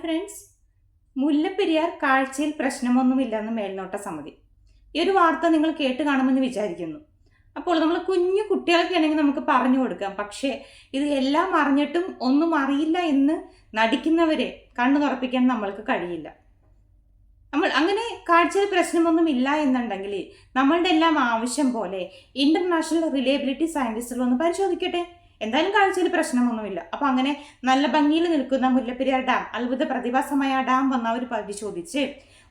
Friends, Mullaperiyar കാഴ്ചയിൽ പ്രശ്നമൊന്നുമില്ലെന്ന് മേൽനോട്ട സമിതി. ഈ ഒരു വാർത്ത നിങ്ങൾ കേട്ട് കാണുമെന്ന് വിചാരിക്കുന്നു. അപ്പോൾ നമ്മൾ കുഞ്ഞു കുട്ടികൾക്ക് ആണെങ്കിൽ നമുക്ക് പറഞ്ഞു കൊടുക്കാം. പക്ഷേ ഇത് എല്ലാം അറിഞ്ഞിട്ടും ഒന്നും അറിയില്ല എന്ന് നടിക്കുന്നവരെ കണ്ണു തുറപ്പിക്കാൻ നമ്മൾക്ക് കഴിയില്ല. നമ്മൾ അങ്ങനെ കാഴ്ചയിൽ പ്രശ്നമൊന്നും ഇല്ല എന്നുണ്ടെങ്കിൽ നമ്മളുടെ എല്ലാം ആവശ്യം പോലെ ഇന്റർനാഷണൽ റിലയബിലിറ്റി സയന്റിസ്റ്റുകൾ ഒന്ന് പരിശോധിക്കട്ടെ. എന്തായാലും കാഴ്ചയിൽ പ്രശ്നമൊന്നുമില്ല. അപ്പൊ അങ്ങനെ നല്ല ഭംഗിയിൽ നിൽക്കുന്ന മുല്ലപ്പെരിയാർ ഡാം, അത്ഭുത പ്രതിഭാസമായ ഡാം വന്ന് അവർ പരിശോധിച്ച്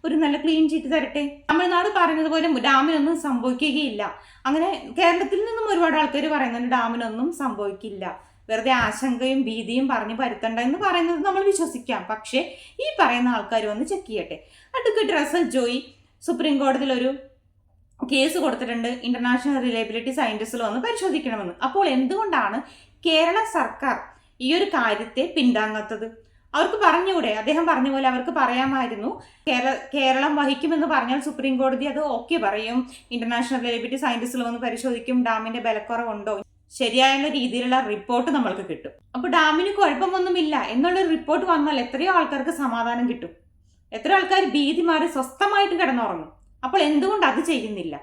ഒരു നല്ല ക്ലീൻ ചീറ്റ് തരട്ടെ. തമിഴ്നാട് പറയുന്നതുപോലെ ഡാമിനൊന്നും സംഭവിക്കുകയില്ല. അങ്ങനെ കേരളത്തിൽ നിന്നും ഒരുപാട് ആൾക്കാർ പറയുന്നുണ്ട് ഡാമിനൊന്നും സംഭവിക്കില്ല, വെറുതെ ആശങ്കയും ഭീതിയും പറഞ്ഞു പരുത്തണ്ട എന്ന് പറയുന്നത് നമ്മൾ വിശ്വസിക്കാം. പക്ഷേ ഈ പറയുന്ന ആൾക്കാർ വന്ന് ചെക്ക് ചെയ്യട്ടെ. അഡ്വക്കേറ്റ് റസൽ ജോയി സുപ്രീം കോടതിയിൽ ഒരു കേസ് കൊടുത്തിട്ടുണ്ട്, ഇന്റർനാഷണൽ റിലയബിലിറ്റി സയന്റിസ്റ്റുകൾ വന്ന് പരിശോധിക്കണമെന്ന്. അപ്പോൾ എന്തുകൊണ്ടാണ് കേരള സർക്കാർ ഈ ഒരു കാര്യത്തെ പിന്താങ്ങാത്തത്? അവർക്ക് പറഞ്ഞുകൂടെ? അദ്ദേഹം പറഞ്ഞ പോലെ അവർക്ക് പറയാമായിരുന്നു. കേരളം വഹിക്കുമെന്ന് പറഞ്ഞാൽ സുപ്രീം കോടതി അത് ഓക്കെ പറയും, ഇന്റർനാഷണൽ റിലയബിലിറ്റി സയന്റിസ്റ്റുകൾ വന്ന് പരിശോധിക്കും, ഡാമിന്റെ ബലക്കുറവുണ്ടോ, ശരിയായ രീതിയിലുള്ള റിപ്പോർട്ട് നമ്മൾക്ക് കിട്ടും. അപ്പൊ ഡാമിന് കുഴപ്പമൊന്നുമില്ല എന്നുള്ള റിപ്പോർട്ട് വന്നാൽ എത്രയോ ആൾക്കാർക്ക് സമാധാനം കിട്ടും, എത്രയോ ആൾക്കാർ ഭീതി മാറി സ്വസ്ഥമായിട്ട് കിടന്നുറങ്ങും. അപ്പോൾ എന്തുകൊണ്ട് അത് ചെയ്യുന്നില്ല?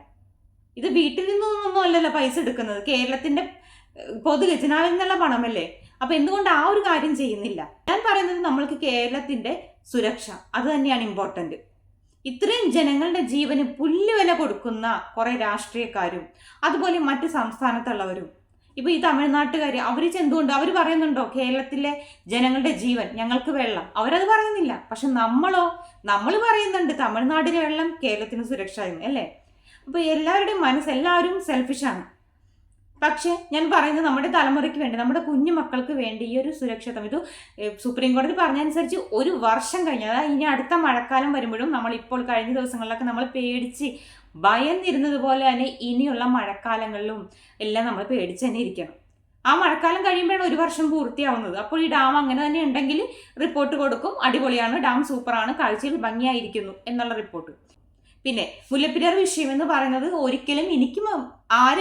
ഇത് വീട്ടിൽ നിന്നൊന്നും അല്ലല്ലോ പൈസ എടുക്കുന്നത്, കേരളത്തിന്റെ പൊതു ഖജനാവിൽ നിന്നുള്ള പണമല്ലേ. അപ്പൊ എന്തുകൊണ്ട് ആ ഒരു കാര്യം ചെയ്യുന്നില്ല? ഞാൻ പറയുന്നത് നമ്മൾക്ക് കേരളത്തിന്റെ സുരക്ഷ, അത് തന്നെയാണ് ഇമ്പോർട്ടന്റ്. ഇത്രയും ജനങ്ങളുടെ ജീവന് പുല്ലുവില കൊടുക്കുന്ന കുറെ രാഷ്ട്രീയക്കാരും അതുപോലെ മറ്റ് സംസ്ഥാനത്തുള്ളവരും, ഇപ്പൊ ഈ തമിഴ്നാട്ടുകാര്, എന്തുകൊണ്ട് അവർ പറയുന്നുണ്ടോ കേരളത്തിലെ ജനങ്ങളുടെ ജീവൻ, ഞങ്ങൾക്ക് വെള്ളം? അവരത് പറയുന്നില്ല. പക്ഷെ നമ്മൾ പറയുന്നുണ്ട് തമിഴ്നാടിന് വെള്ളം, കേരളത്തിന് സുരക്ഷ എന്ന്, അല്ലേ? അപ്പൊ എല്ലാവരുടെയും എല്ലാവരും സെൽഫിഷാണ്. പക്ഷെ ഞാൻ പറയുന്നത് നമ്മുടെ തലമുറയ്ക്ക് വേണ്ടി, നമ്മുടെ കുഞ്ഞു മക്കൾക്ക് വേണ്ടി ഈ ഒരു സുരക്ഷിതം, ഇത് സുപ്രീം കോടതി പറഞ്ഞനുസരിച്ച് ഒരു വർഷം കഴിഞ്ഞ്, അതായത് ഇനി അടുത്ത മഴക്കാലം വരുമ്പോഴും നമ്മൾ ഇപ്പോൾ കഴിഞ്ഞ ദിവസങ്ങളിലൊക്കെ നമ്മൾ പേടിച്ച് ഭയന്നിരുന്നത് പോലെ തന്നെ ഇനിയുള്ള മഴക്കാലങ്ങളിലും എല്ലാം നമ്മൾ പേടിച്ച് തന്നെ ഇരിക്കണം. ആ മഴക്കാലം കഴിയുമ്പോഴാണ് ഒരു വർഷം പൂർത്തിയാവുന്നത്. അപ്പോൾ ഈ ഡാം അങ്ങനെ തന്നെ ഉണ്ടെങ്കിൽ റിപ്പോർട്ട് കൊടുക്കും, അടിപൊളിയാണ്, ഡാം സൂപ്പറാണ്, കാഴ്ചയിൽ ഭംഗിയായിരിക്കുന്നു എന്നുള്ള റിപ്പോർട്ട്. പിന്നെ മുല്ലപ്പെരിയാർ വിഷയം എന്ന് പറയുന്നത് ഒരിക്കലും എനിക്ക്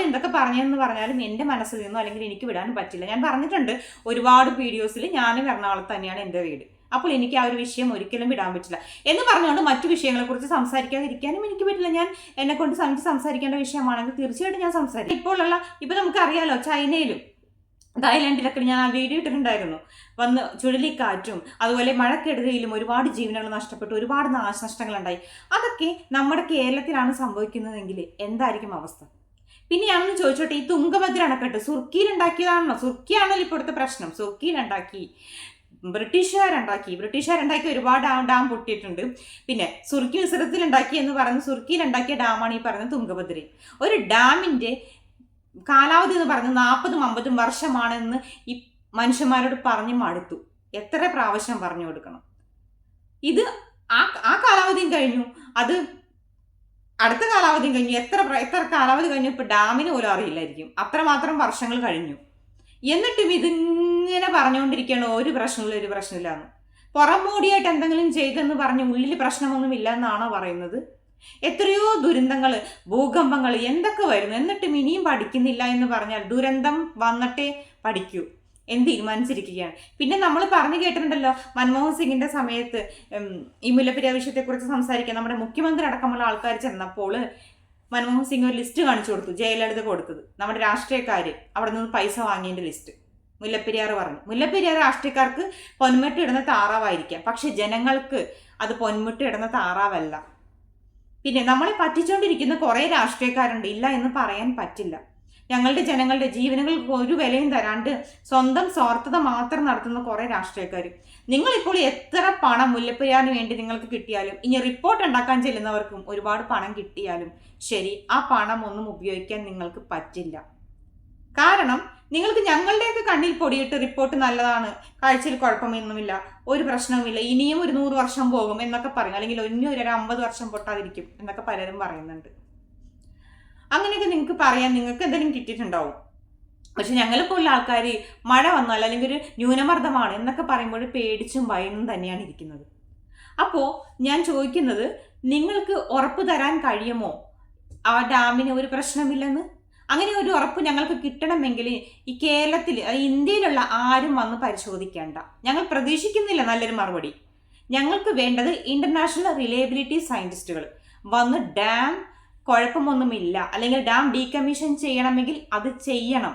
എന്തൊക്കെ പറഞ്ഞതെന്ന് പറഞ്ഞാലും എൻ്റെ മനസ്സിൽ നിന്നോ അല്ലെങ്കിൽ എനിക്ക് വിടാൻ പറ്റില്ല. ഞാൻ പറഞ്ഞിട്ടുണ്ട് ഒരുപാട് വീഡിയോസിൽ, ഞാനും എറണാകുളത്ത് തന്നെയാണ് എൻ്റെ വീട്. അപ്പോൾ എനിക്ക് ആ ഒരു വിഷയം ഒരിക്കലും വിടാൻ പറ്റില്ല എന്ന് പറഞ്ഞുകൊണ്ട് മറ്റു വിഷയങ്ങളെക്കുറിച്ച് സംസാരിക്കാതിരിക്കാനും എനിക്ക് പറ്റില്ല. ഞാൻ എന്നെ കൊണ്ട് സംസാരിക്കേണ്ട വിഷയമാണെങ്കിൽ തീർച്ചയായിട്ടും ഞാൻ സംസാരിക്കും. ഇപ്പൊ നമുക്കറിയാലോ, ചൈനയിലും തായ്ലാൻഡിലൊക്കെ ഞാൻ ആ വീഡിയോ ഇട്ടിട്ടുണ്ടായിരുന്നു. വന്ന് ചുഴലിക്കാറ്റും അതുപോലെ മഴക്കെടുതിയിലും ഒരുപാട് ജീവനുകൾ നഷ്ടപ്പെട്ടു, ഒരുപാട് നാശനഷ്ടങ്ങളുണ്ടായി. അതൊക്കെ നമ്മുടെ കേരളത്തിലാണ് സംഭവിക്കുന്നതെങ്കിൽ എന്തായിരിക്കും അവസ്ഥ? പിന്നെ ഞാനൊന്ന് ചോദിച്ചോട്ടെ, ഈ തുംഗഭദ്ര അണക്കെട്ട് സുർക്കിയിലുണ്ടാക്കിയതാണോ? സുർക്കിയാണല്ലോ ഇപ്പോഴത്തെ പ്രശ്നം. സുർക്കിയിലുണ്ടാക്കി, ബ്രിട്ടീഷുകാരുണ്ടാക്കി ഒരുപാട് ഡാം പൊട്ടിയിട്ടുണ്ട്. പിന്നെ സുർക്കി മിശ്രത്തിലുണ്ടാക്കി എന്ന് പറയുന്നത്, സുർക്കിയിലുണ്ടാക്കിയ ഡാമാണ് ഈ പറയുന്നത് തുംഗഭദ്ര. ഒരു ഡാമിന്റെ കാലാവധി എന്ന് പറയുന്നത് 40-50 വർഷമാണെന്ന് ഈ മനുഷ്യന്മാരോട് പറഞ്ഞു മടുത്തു. എത്ര പ്രാവശ്യം പറഞ്ഞു കൊടുക്കണം? ഇത് ആ കാലാവധിയും കഴിഞ്ഞു, അത് അടുത്ത കാലാവധിയും കഴിഞ്ഞു, എത്ര കാലാവധി കഴിഞ്ഞു ഇപ്പൊ ഡാമിന് പോലും അറിയില്ലായിരിക്കും. അത്രമാത്രം വർഷങ്ങൾ കഴിഞ്ഞു. എന്നിട്ടും ഇതിങ്ങനെ പറഞ്ഞുകൊണ്ടിരിക്കുകയാണ് ഒരു പ്രശ്നമില്ലാന്ന്. പുറം മൂടിയായിട്ട് എന്തെങ്കിലും ചെയ്തെന്ന് പറഞ്ഞ് ഉള്ളിൽ പ്രശ്നമൊന്നുമില്ല എന്നാണോ പറയുന്നത്? എത്രയോ ദുരന്തങ്ങൾ, ഭൂകമ്പങ്ങൾ എന്തൊക്കെ വരുന്നു, എന്നിട്ടും ഇനിയും പഠിക്കുന്നില്ല എന്ന് പറഞ്ഞാൽ ദുരന്തം വന്നിട്ടേ പഠിക്കൂ എന്ന് തീരുമാനിച്ചിരിക്കുകയാണ്. പിന്നെ നമ്മൾ പറഞ്ഞു കേട്ടിട്ടുണ്ടല്ലോ, മൻമോഹൻ സിംഗിന്റെ സമയത്ത് ഈ മുല്ലപ്പെരിയാർ വിഷയത്തെക്കുറിച്ച് സംസാരിക്കാൻ നമ്മുടെ മുഖ്യമന്ത്രി അടക്കമുള്ള ആൾക്കാർ ചെന്നപ്പോൾ മൻമോഹൻ സിംഗ് ഒരു ലിസ്റ്റ് കാണിച്ചു കൊടുത്തു, ജയലളിത കൊടുത്തത്, നമ്മുടെ രാഷ്ട്രീയക്കാര് അവിടെ നിന്ന് പൈസ വാങ്ങിയതിന്റെ ലിസ്റ്റ്. മുല്ലപ്പെരിയാർ പറഞ്ഞു, മുല്ലപ്പെരിയാർ രാഷ്ട്രീയക്കാർക്ക് പൊന്മുട്ട ഇടുന്ന താറാവായിരിക്കാം, പക്ഷെ ജനങ്ങൾക്ക് അത് പൊന്മുട്ട ഇടുന്ന താറാവല്ല. പിന്നെ നമ്മളെ പറ്റിച്ചുകൊണ്ടിരിക്കുന്ന കുറേ രാഷ്ട്രീയക്കാരുണ്ട്, ഇല്ല എന്ന് പറയാൻ പറ്റില്ല. ഞങ്ങളുടെ ജനങ്ങളുടെ ജീവനുകൾക്ക് ഒരു വിലയും തരാണ്ട് സ്വന്തം സ്വാർത്ഥത മാത്രം നടത്തുന്ന കുറേ രാഷ്ട്രീയക്കാർ. നിങ്ങളിപ്പോൾ എത്ര പണം മുല്ലപ്പെരിയാറിന് വേണ്ടി നിങ്ങൾക്ക് കിട്ടിയാലും, ഇനി റിപ്പോർട്ട് ഉണ്ടാക്കാൻ ചെല്ലുന്നവർക്കും ഒരുപാട് പണം കിട്ടിയാലും ശരി, ആ പണം ഒന്നും ഉപയോഗിക്കാൻ നിങ്ങൾക്ക് പറ്റില്ല. കാരണം നിങ്ങൾക്ക് ഞങ്ങളുടെയൊക്കെ കണ്ണിൽ പൊടിയിട്ട് റിപ്പോർട്ട് നല്ലതാണ്, കാഴ്ചയിൽ കുഴപ്പമൊന്നുമില്ല, ഒരു പ്രശ്നവുമില്ല, ഇനിയും ഒരു 100 വർഷം പോകും എന്നൊക്കെ പറയും, അല്ലെങ്കിൽ ഇനി ഒരു 50 വർഷം പൊട്ടാതിരിക്കും എന്നൊക്കെ പലരും പറയുന്നുണ്ട്. അങ്ങനെയൊക്കെ നിങ്ങൾക്ക് പറയാൻ നിങ്ങൾക്ക് എന്തെങ്കിലും കിട്ടിയിട്ടുണ്ടാവും. പക്ഷെ ഞങ്ങളിപ്പോൾ ആൾക്കാർ മഴ വന്നാൽ അല്ലെങ്കിൽ ഒരു ന്യൂനമർദ്ദമാണ് എന്നൊക്കെ പറയുമ്പോൾ പേടിച്ചും ഭയന്നും തന്നെയാണ് ഇരിക്കുന്നത്. അപ്പോൾ ഞാൻ ചോദിക്കുന്നത്, നിങ്ങൾക്ക് ഉറപ്പ് തരാൻ കഴിയുമോ ആ ഡാമിന് ഒരു പ്രശ്നമില്ലെന്ന്? അങ്ങനെ ഒരു ഉറപ്പ് ഞങ്ങൾക്ക് കിട്ടണമെങ്കിൽ ഈ കേരളത്തിൽ, ഇന്ത്യയിലുള്ള ആരും വന്ന് പരിശോധിക്കേണ്ട. ഞങ്ങൾ പ്രതീക്ഷിക്കുന്നില്ല നല്ലൊരു മറുപടി. ഞങ്ങൾക്ക് വേണ്ടത് ഇന്റർനാഷണൽ റിലയബിലിറ്റി സയന്റിസ്റ്റുകൾ വന്ന് ഡാം കുഴപ്പമൊന്നുമില്ല അല്ലെങ്കിൽ ഡാം ഡീകമ്മീഷൻ ചെയ്യണമെങ്കിൽ അത് ചെയ്യണം,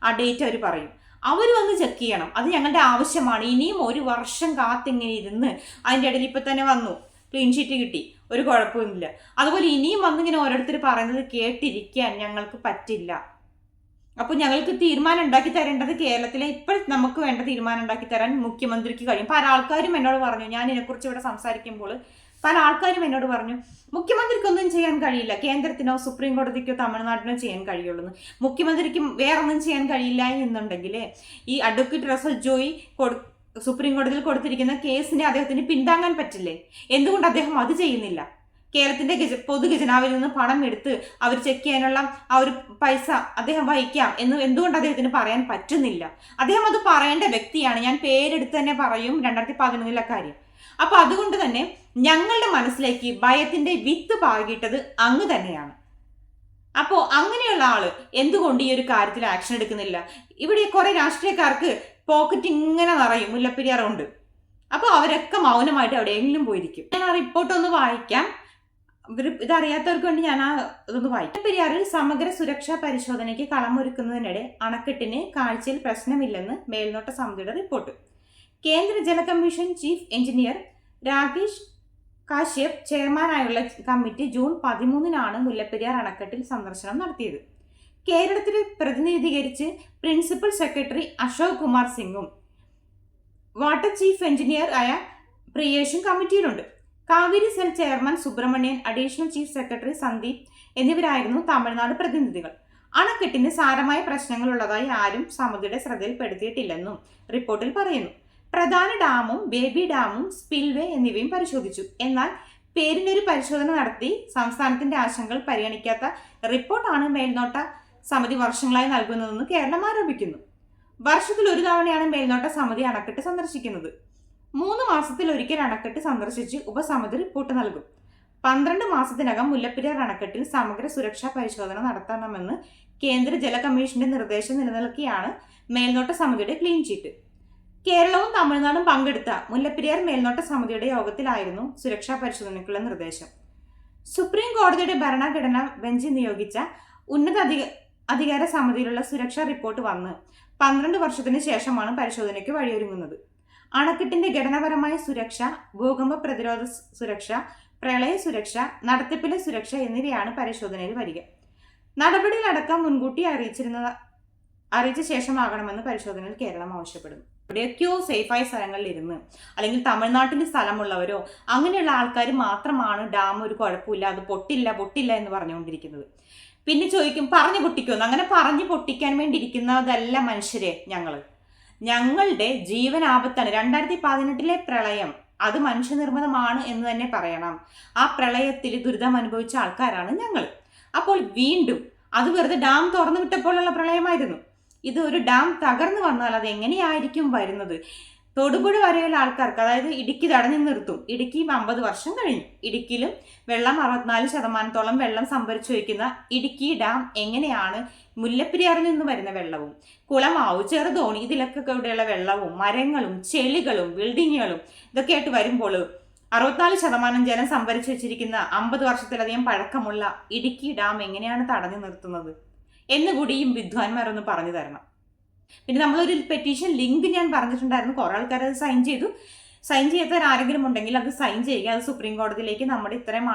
ആ ഡേറ്റ് അവർ പറയും, അവർ വന്ന് ചെക്ക് ചെയ്യണം, അത് ഞങ്ങളുടെ ആവശ്യമാണ്. ഇനിയും 1 വർഷം കാത്തിങ്ങനെ ഇരുന്ന് അതിൻ്റെ ഇടയിൽ ഇപ്പം തന്നെ വന്നു ക്ലീൻ ഷീറ്റ് കിട്ടി, ഒരു കുഴപ്പമൊന്നുമില്ല. അതുപോലെ ഇനിയും വന്നിങ്ങനെ ഓരോരുത്തർ പറയുന്നത് കേട്ടിരിക്കാൻ ഞങ്ങൾക്ക് പറ്റില്ല. അപ്പോൾ ഞങ്ങൾക്ക് തീരുമാനം ഉണ്ടാക്കി തരേണ്ടത് കേരളത്തിലെ ഇപ്പോൾ നമുക്ക് വേണ്ട തീരുമാനം ഉണ്ടാക്കി തരാൻ മുഖ്യമന്ത്രിക്ക് കഴിയും. പല ആൾക്കാരും എന്നോട് പറഞ്ഞു, ഞാൻ ഇതിനെക്കുറിച്ച് ഇവിടെ സംസാരിക്കുമ്പോൾ പല ആൾക്കാരും എന്നോട് പറഞ്ഞു മുഖ്യമന്ത്രിക്കൊന്നും ചെയ്യാൻ കഴിയില്ല, കേന്ദ്രത്തിനോ സുപ്രീം കോടതിക്കോ തമിഴ്നാട്ടിനോ ചെയ്യാൻ കഴിയുള്ളൂ. മുഖ്യമന്ത്രിക്കും വേറൊന്നും ചെയ്യാൻ കഴിയില്ല എന്നുണ്ടെങ്കിൽ ഈ അഡ്വക്കേറ്റ് റസൽ ജോയി സുപ്രീം കോടതിയിൽ കൊടുത്തിരിക്കുന്ന കേസിനെ അദ്ദേഹത്തിന് പിന്താങ്ങാൻ പറ്റില്ലേ? എന്തുകൊണ്ട് അദ്ദേഹം അത് ചെയ്യുന്നില്ല? കേരളത്തിന്റെ പൊതുഖജനാവിൽ നിന്ന് പണം എടുത്ത് അവർ ചെക്ക് ചെയ്യാനുള്ള ആ ഒരു പൈസ അദ്ദേഹം വഹിക്കാം എന്ന് എന്തുകൊണ്ട് അദ്ദേഹത്തിന് പറയാൻ പറ്റുന്നില്ല? അദ്ദേഹം അത് പറയേണ്ട വ്യക്തിയാണ്. ഞാൻ പേരെടുത്ത് തന്നെ പറയും, 2011 കാര്യം. അപ്പൊ അതുകൊണ്ട് തന്നെ ഞങ്ങളുടെ മനസ്സിലേക്ക് ഭയത്തിന്റെ വിത്ത് പാകിയിട്ടത് അങ്ങ് തന്നെയാണ്. അപ്പോൾ അങ്ങനെയുള്ള ആള് എന്തുകൊണ്ട് ഈ ഒരു കാര്യത്തിൽ ആക്ഷൻ എടുക്കുന്നില്ല? ഇവിടെ കുറെ രാഷ്ട്രീയക്കാർക്ക് പോക്കറ്റ് ഇങ്ങനെ നിറയും, മുല്ലപ്പെരിയാറുണ്ട്. അപ്പോൾ അവരൊക്കെ മൗനമായിട്ട് എവിടെയെങ്കിലും പോയിരിക്കും. ഞാൻ ആ റിപ്പോർട്ട് ഒന്ന് വായിക്കാം, ഇതറിയാത്തവർക്ക് വേണ്ടി ഞാൻ ഇതൊന്ന് വായിക്കാം. പെരിയാറിൽ സമഗ്ര സുരക്ഷാ പരിശോധനയ്ക്ക് കളമൊരുക്കുന്നതിനിടെ അണക്കെട്ടിന് കാഴ്ചയിൽ പ്രശ്നമില്ലെന്ന് മേൽനോട്ട സമിതിയുടെ റിപ്പോർട്ട്. കേന്ദ്ര ജല commission chief engineer Rakesh Kashyap ചെയർമാനായുള്ള കമ്മിറ്റി ജൂൺ 13 മുല്ലപ്പെരിയാർ അണക്കെട്ടിൽ സന്ദർശനം നടത്തിയത്. കേരളത്തിൽ പ്രതിനിധീകരിച്ച് പ്രിൻസിപ്പൽ സെക്രട്ടറി അശോക് കുമാർ സിംഗും വാട്ടർ ചീഫ് എഞ്ചിനീയർ ആയ പ്രിയേഷും കമ്മിറ്റിയിലുണ്ട്. Kaveri cell chairman Subramanian, additional chief secretary Sandeep എന്നിവരായിരുന്നു തമിഴ്നാട് പ്രതിനിധികൾ. അണക്കെട്ടിന് സാരമായ പ്രശ്നങ്ങളുള്ളതായി ആരും സമിതിയുടെ ശ്രദ്ധയിൽപ്പെടുത്തിയിട്ടില്ലെന്നും റിപ്പോർട്ടിൽ പറയുന്നു. പ്രധാന ഡാമും ബേബി ഡാമും സ്പിൽവേ എന്നിവയും പരിശോധിച്ചു. എന്നാൽ പേരിനൊരു പരിശോധന നടത്തി സംസ്ഥാനത്തിന്റെ ആശങ്കകൾ പരിഗണിക്കാത്ത റിപ്പോർട്ടാണ് മേൽനോട്ട സമിതി വർഷങ്ങളായി നൽകുന്നതെന്ന് കേരളം ആരോപിക്കുന്നു. വർഷത്തിൽ ഒരു തവണയാണ് മേൽനോട്ട സമിതി അണക്കെട്ട് സന്ദർശിക്കുന്നത്. 3 മാസത്തിൽ ഒരിക്കൽ അണക്കെട്ട് സന്ദർശിച്ച് ഉപസമിതി റിപ്പോർട്ട് നൽകും. 12 മാസത്തിനകം മുല്ലപ്പെരിയാർ അണക്കെട്ടിൽ സമഗ്ര സുരക്ഷാ പരിശോധന നടത്തണമെന്ന് കേന്ദ്ര ജല കമ്മീഷന്റെ നിർദ്ദേശം നിലനിൽക്കെയാണ് മേൽനോട്ട സമിതിയുടെ ക്ലീൻ ചീറ്റ്. കേരളവും തമിഴ്നാടും പങ്കെടുത്ത മുല്ലപ്പെരിയാർ മേൽനോട്ട സമിതിയുടെ യോഗത്തിലായിരുന്നു സുരക്ഷാ പരിശോധനയ്ക്കുള്ള നിർദ്ദേശം. സുപ്രീം കോടതിയുടെ ഭരണഘടനാ ബെഞ്ച് നിയോഗിച്ച ഉന്നത അധികാര സമിതിയിലുള്ള സുരക്ഷാ റിപ്പോർട്ട് വന്ന് 12 വർഷത്തിന് ശേഷമാണ് പരിശോധനയ്ക്ക് വഴിയൊരുങ്ങുന്നത്. അണക്കെട്ടിന്റെ ഘടനാപരമായ സുരക്ഷ, ഭൂകമ്പ പ്രതിരോധ സുരക്ഷ, പ്രളയ സുരക്ഷ, നടത്തിപ്പിലെ സുരക്ഷ എന്നിവയാണ് പരിശോധനയിൽ വരിക. നടപടികളടക്കം മുൻകൂട്ടി അറിയിച്ച ശേഷമാകണമെന്ന് പരിശോധനയിൽ കേരളം ആവശ്യപ്പെടുന്നു. എവിടെയൊക്കെയോ സേഫായ സ്ഥലങ്ങളിൽ ഇരുന്ന് അല്ലെങ്കിൽ തമിഴ്നാട്ടിൽ സ്ഥലമുള്ളവരോ അങ്ങനെയുള്ള ആൾക്കാർ മാത്രമാണ് ഡാം ഒരു കുഴപ്പമില്ല, അത് പൊട്ടില്ല എന്ന് പറഞ്ഞുകൊണ്ടിരിക്കുന്നത്. പിന്നെ ചോദിക്കും പറഞ്ഞു പൊട്ടിക്കുമെന്ന്. അങ്ങനെ പറഞ്ഞു പൊട്ടിക്കാൻ വേണ്ടി ഇരിക്കുന്നതല്ല മനുഷ്യരെ. ഞങ്ങളുടെ ജീവനാപത്താണ്. 2018 പ്രളയം അത് മനുഷ്യനിർമ്മിതമാണ് എന്ന് തന്നെ പറയണം. ആ പ്രളയത്തിൽ ദുരിതം അനുഭവിച്ച ആൾക്കാരാണ് ഞങ്ങൾ. അപ്പോൾ വീണ്ടും അത് വെറുതെ ഡാം തുറന്നു വിട്ടപ്പോഴുള്ള പ്രളയമായിരുന്നു. ഇത് ഒരു ഡാം തകർന്നു വന്നാൽ അത് എങ്ങനെയായിരിക്കും വരുന്നത്? തൊടുപുഴ വരെയുള്ള ആൾക്കാർക്ക്, അതായത് ഇടുക്കി തടഞ്ഞു നിർത്തും. ഇടുക്കി 50 വർഷം കഴിഞ്ഞു. ഇടുക്കിയിലും വെള്ളം 64% വെള്ളം സംഭരിച്ചു വയ്ക്കുന്ന ഇടുക്കി ഡാം എങ്ങനെയാണ് മുല്ലപ്പെരിയാറിൽ നിന്ന് വരുന്ന വെള്ളവും കുളമാവ്, ചെറുതോണി ഇതിലൊക്കെ ഇവിടെയുള്ള വെള്ളവും മരങ്ങളും ചെളികളും ബിൽഡിങ്ങുകളും ഇതൊക്കെ ആയിട്ട് വരുമ്പോൾ 64% ജലം സംഭരിച്ചു വെച്ചിരിക്കുന്ന 50 വർഷത്തിലധികം പഴക്കമുള്ള ഇടുക്കി ഡാം എങ്ങനെയാണ് തടഞ്ഞു നിർത്തുന്നത് എന്നുകൂടി ഈ വിദ്വാൻമാരൊന്ന് പറഞ്ഞു തരണം. പിന്നെ നമ്മളൊരു പെറ്റീഷൻ ലിങ്ക് ഞാൻ പറഞ്ഞിട്ടുണ്ടായിരുന്നു. കുറേ ആൾക്കാർ അത് സൈൻ ചെയ്തു. സൈൻ ചെയ്യാത്തവർ ആരെങ്കിലും ഉണ്ടെങ്കിൽ അത് സൈൻ ചെയ്യുക. അത് സുപ്രീം കോടതിയിലേക്ക് നമ്മുടെ ഇത്രയും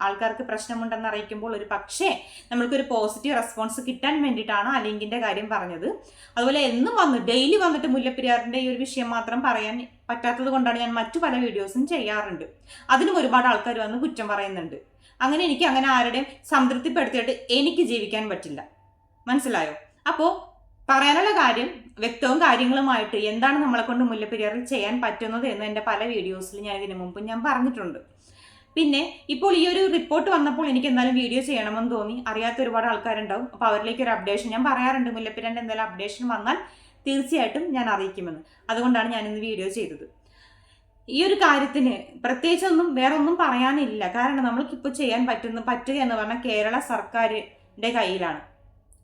ആൾക്കാർക്ക് പ്രശ്നമുണ്ടെന്ന് അറിയിക്കുമ്പോൾ ഒരു പക്ഷേ നമ്മൾക്കൊരു പോസിറ്റീവ് റെസ്പോൺസ് കിട്ടാൻ വേണ്ടിയിട്ടാണ് ആ ലിങ്കിന്റെ കാര്യം പറഞ്ഞത്. അതുപോലെ എന്നും ഡെയിലി വന്നിട്ട് മുല്ലപ്പെരിയാറിന്റെ ഈ ഒരു വിഷയം മാത്രം പറയാൻ പറ്റാത്തത് കൊണ്ടാണ് ഞാൻ മറ്റു പല വീഡിയോസും ചെയ്യാറുണ്ട്. അതിനും ഒരുപാട് ആൾക്കാർ വന്ന് കുറ്റം പറയുന്നുണ്ട്. എനിക്ക് ആരുടെയും സംതൃപ്തിപ്പെടുത്തിയിട്ട് എനിക്ക് ജീവിക്കാൻ പറ്റില്ല. മനസ്സിലായോ? അപ്പോൾ പറയാനുള്ള കാര്യം വ്യക്തവും കാര്യങ്ങളുമായിട്ട് എന്താണ് നമ്മളെ കൊണ്ട് മുല്ലപ്പെരിയാറിൽ ചെയ്യാൻ പറ്റുന്നത് എന്ന് എൻ്റെ പല വീഡിയോസിൽ ഞാൻ ഇതിനു മുമ്പ് ഞാൻ പറഞ്ഞിട്ടുണ്ട്. പിന്നെ ഇപ്പോൾ ഈ ഒരു റിപ്പോർട്ട് വന്നപ്പോൾ എനിക്ക് എന്തായാലും വീഡിയോ ചെയ്യണമെന്ന് തോന്നി. അറിയാത്ത ഒരുപാട് ആൾക്കാരുണ്ടാവും. അപ്പോൾ അവരിലേക്ക് ഒരു അപ്ഡേഷൻ ഞാൻ പറയാറുണ്ട്. മുല്ലപ്പെരിയാറിൻ്റെ എന്തെങ്കിലും അപ്ഡേഷൻ വന്നാൽ തീർച്ചയായിട്ടും ഞാൻ അറിയിക്കുമെന്ന്. അതുകൊണ്ടാണ് ഞാൻ ഇന്ന് വീഡിയോ ചെയ്തത്. ഈ ഒരു കാര്യത്തിന് പ്രത്യേകിച്ചൊന്നും വേറൊന്നും പറയാനില്ല. കാരണം നമ്മൾക്കിപ്പോൾ ചെയ്യാൻ പറ്റുക എന്ന് പറഞ്ഞാൽ കേരള സർക്കാരിൻ്റെ കയ്യിലാണ്.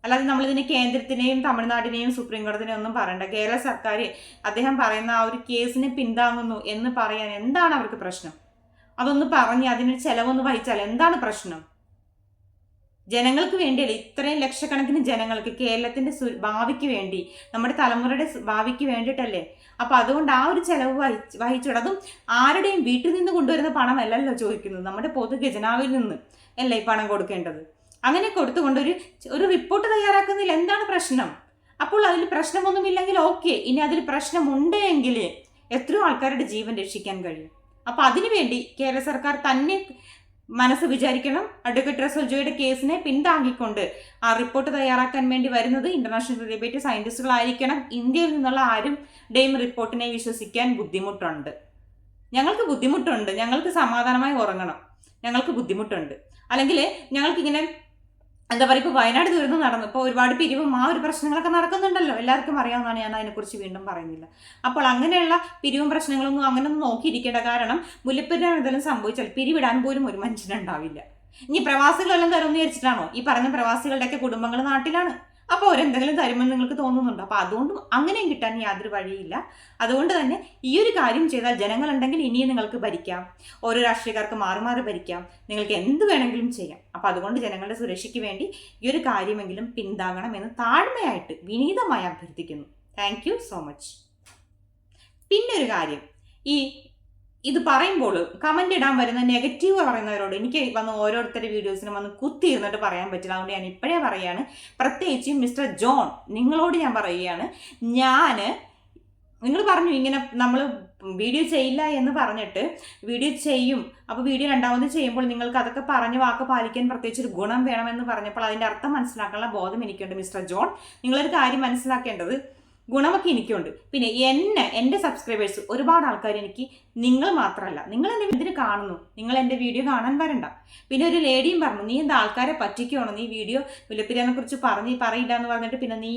അല്ലാതെ നമ്മളിതിനെ കേന്ദ്രത്തിനെയും തമിഴ്നാടിനെയും സുപ്രീം കോടതിനെയും ഒന്നും പറയണ്ട. കേരള സർക്കാർ അദ്ദേഹം പറയുന്ന ആ ഒരു കേസിനെ പിന്താങ്ങുന്നു എന്ന് പറയാൻ എന്താണ് അവർക്ക് പ്രശ്നം? അതൊന്ന് പറഞ്ഞ് അതിനൊരു ചെലവൊന്ന് വഹിച്ചാൽ എന്താണ് പ്രശ്നം? ജനങ്ങൾക്ക് വേണ്ടിയല്ലേ, ഇത്രയും ലക്ഷക്കണക്കിന് ജനങ്ങൾക്ക്, കേരളത്തിന്റെ ഭാവിക്ക് വേണ്ടി, നമ്മുടെ തലമുറയുടെ ഭാവിക്ക് വേണ്ടിയിട്ടല്ലേ. അപ്പൊ അതുകൊണ്ട് ആ ഒരു ചെലവ് വഹിച്ചോട്, അതും ആരുടെയും വീട്ടിൽ നിന്ന് കൊണ്ടുവരുന്ന പണമല്ലല്ലോ ചോദിക്കുന്നത്, നമ്മുടെ പൊതു ഖജനാവിൽ നിന്ന് അല്ലേ ഈ പണം കൊടുക്കേണ്ടത്. അങ്ങനെ കൊടുത്തുകൊണ്ട് ഒരു റിപ്പോർട്ട് തയ്യാറാക്കുന്നില്ല, എന്താണ് പ്രശ്നം? അപ്പോൾ അതിൽ പ്രശ്നമൊന്നുമില്ലെങ്കിൽ ഓക്കെ, ഇനി അതിൽ പ്രശ്നമുണ്ടെങ്കിൽ എത്രയോ ആൾക്കാരുടെ ജീവൻ രക്ഷിക്കാൻ കഴിയും. അപ്പൊ അതിനുവേണ്ടി കേരള സർക്കാർ തന്നെ മനസ്സ് വിചാരിക്കണം. അഡ്വക്കേറ്റ് റസൽ ജോയുടെ കേസിനെ പിന്താങ്ങിക്കൊണ്ട് ആ റിപ്പോർട്ട് തയ്യാറാക്കാൻ വേണ്ടി വരുന്നത് ഇന്റർനാഷണൽ റിലേറ്റഡ് സയന്റിസ്റ്റുകളായിരിക്കണം. ഇന്ത്യയിൽ നിന്നുള്ള ആരുടെയും റിപ്പോർട്ടിനെ വിശ്വസിക്കാൻ ബുദ്ധിമുട്ടുണ്ട്. ഞങ്ങൾക്ക് സമാധാനമായി ഉറങ്ങണം, ഞങ്ങൾക്ക് ബുദ്ധിമുട്ടുണ്ട്. അല്ലെങ്കിൽ ഞങ്ങൾക്കിങ്ങനെ എന്താ പറയുക, ഇപ്പോൾ വയനാട് ദുരന്തം നടന്നു, ഇപ്പോൾ ഒരുപാട് പിരിവും ആ ഒരു പ്രശ്നങ്ങളൊക്കെ നടക്കുന്നുണ്ടല്ലോ, എല്ലാവർക്കും അറിയാവുന്നതാണ്, ഞാൻ അതിനെക്കുറിച്ച് വീണ്ടും പറയുന്നില്ല. അപ്പോൾ അങ്ങനെയുള്ള പിരിവും പ്രശ്നങ്ങളൊന്നും അങ്ങനെയൊന്നും നോക്കിയിരിക്കേണ്ട. കാരണം മുല്ലപ്പെരിയാർ എന്തെങ്കിലും സംഭവിച്ചാൽ പിരിവിടാൻ പോലും ഒരു മനുഷ്യനുണ്ടാവില്ല. ഇനി പ്രവാസികളെല്ലാം തരുമെന്ന് വിചാരിച്ചിട്ടാണോ? ഈ പറഞ്ഞ പ്രവാസികളുടെയൊക്കെ കുടുംബങ്ങൾ നാട്ടിലാണ്. അപ്പോൾ അവരെന്തെങ്കിലും തരുമെന്ന് നിങ്ങൾക്ക് തോന്നുന്നുണ്ടോ? അപ്പോൾ അതുകൊണ്ടും അങ്ങനെയും കിട്ടാൻ യാതൊരു വഴിയില്ല. അതുകൊണ്ട് തന്നെ ഈ ഒരു കാര്യം ചെയ്താൽ ജനങ്ങളുണ്ടെങ്കിൽ ഇനിയും നിങ്ങൾക്ക് ഭരിക്കാം, ഓരോ രാഷ്ട്രീയക്കാർക്ക് മാറി മാറി ഭരിക്കാം, നിങ്ങൾക്ക് എന്ത് വേണമെങ്കിലും ചെയ്യാം. അപ്പോൾ അതുകൊണ്ട് ജനങ്ങളുടെ സുരക്ഷയ്ക്ക് വേണ്ടി ഈ ഒരു കാര്യമെങ്കിലും പിന്താങ്ങണമെന്ന് താഴ്മയായിട്ട് വിനീതമായി അഭ്യർത്ഥിക്കുന്നു. Thank you so much. പിന്നെ ഒരു കാര്യം, ഇത് പറയുമ്പോൾ കമന്റ് ഇടാൻ വരുന്ന നെഗറ്റീവ് പറയുന്നവരോട് എനിക്ക് വന്ന് ഓരോരുത്തരുടെ വീഡിയോസിനും വന്ന് കുത്തിയിരുന്നിട്ട് പറയാൻ പറ്റില്ല. അതുകൊണ്ട് ഞാൻ ഇപ്പോഴേ പറയുകയാണ്, പ്രത്യേകിച്ച് മിസ്റ്റർ ജോൺ, നിങ്ങളോട് ഞാൻ പറയുകയാണ്. നിങ്ങൾ പറഞ്ഞു ഇങ്ങനെ നമ്മൾ വീഡിയോ ചെയ്യില്ല എന്ന് പറഞ്ഞിട്ട് വീഡിയോ ചെയ്യും, അപ്പോൾ വീഡിയോ രണ്ടാമത് ചെയ്യുമ്പോൾ നിങ്ങൾക്ക് അതൊക്കെ പറഞ്ഞ വാക്ക് പാലിക്കാൻ പ്രത്യേകിച്ച് ഒരു ഗുണം വേണമെന്ന് പറഞ്ഞപ്പോൾ അതിൻ്റെ അർത്ഥം മനസ്സിലാക്കാനുള്ള ബോധം എനിക്കുണ്ട്. മിസ്റ്റർ ജോൺ, നിങ്ങളൊരു കാര്യം മനസ്സിലാക്കേണ്ടത്, ഗുണമൊക്കെ എനിക്കുണ്ട്. പിന്നെ എൻ്റെ സബ്സ്ക്രൈബേഴ്സ് ഒരുപാട് ആൾക്കാർ എനിക്ക്, നിങ്ങൾ മാത്രമല്ല, നിങ്ങൾ എൻ്റെ ഇതിന് കാണുന്നു, നിങ്ങൾ എൻ്റെ വീഡിയോ കാണാൻ വരണ്ട. പിന്നെ ഒരു ലേഡിയും പറഞ്ഞു, നീ എന്താ ആൾക്കാരെ പറ്റിക്കുകയാണോ, നീ വീഡിയോ മുല്ലപ്പെരിയാറിനെ കുറിച്ച് പറയില്ല എന്ന് പറഞ്ഞിട്ട് പിന്നെ നീ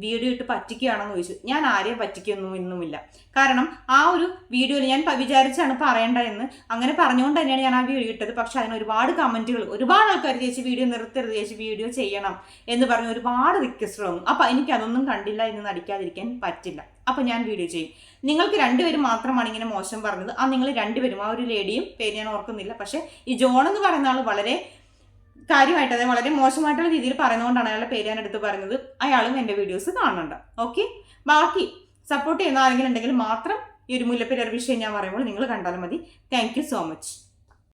വീഡിയോ ഇട്ട് പറ്റിക്കുകയാണെന്ന് ചോദിച്ചു. ഞാൻ ആരെയും പറ്റിക്കൊന്നുമില്ല. കാരണം ആ ഒരു വീഡിയോയിൽ ഞാൻ വിചാരിച്ചാണ് പറയേണ്ട എന്ന്, അങ്ങനെ പറഞ്ഞുകൊണ്ട് തന്നെയാണ് ഞാൻ ആ വീഡിയോ ഇട്ടത്. പക്ഷെ അതിന് ഒരുപാട് കമൻറ്റുകൾ, ഒരുപാട് ആൾക്കാർ ചേച്ചി വീഡിയോ നിർത്തരുത്, ചേച്ചി വീഡിയോ ചെയ്യണം എന്ന് പറഞ്ഞ് ഒരുപാട് റിക്വസ്റ്റ് വന്നു. അപ്പോൾ എനിക്കതൊന്നും കണ്ടില്ല എന്ന് നടിക്കാതിരിക്കാൻ പറ്റില്ല. അപ്പോൾ ഞാൻ വീഡിയോ ചെയ്യും. നിങ്ങൾക്ക് രണ്ടുപേരും മാത്രമാണ് ഇങ്ങനെ മോശം പറഞ്ഞത്. നിങ്ങൾ രണ്ടുപേരും, ആ ഒരു ലേഡിയും പേര് ഞാൻ ഓർക്കുന്നില്ല, പക്ഷേ ഈ ജോൺ എന്ന് പറയുന്ന ആൾ വളരെ കാര്യമായിട്ട്, അതായത് വളരെ മോശമായിട്ടുള്ള രീതിയിൽ പറയുന്നതുകൊണ്ടാണ് അയാളുടെ പേര് ഞാൻ എടുത്ത് പറയുന്നത്. അയാളും എൻ്റെ വീഡിയോസ് കാണുന്നുണ്ട്. ഓക്കെ, ബാക്കി സപ്പോർട്ട് ചെയ്യുന്ന ആരെങ്കിലും ഉണ്ടെങ്കിൽ മാത്രം ഈ ഒരു മുല്ലപ്പെരിയാർ വിഷയം ഞാൻ പറയുമ്പോൾ നിങ്ങൾ കണ്ടാലും മതി. Thank you so much.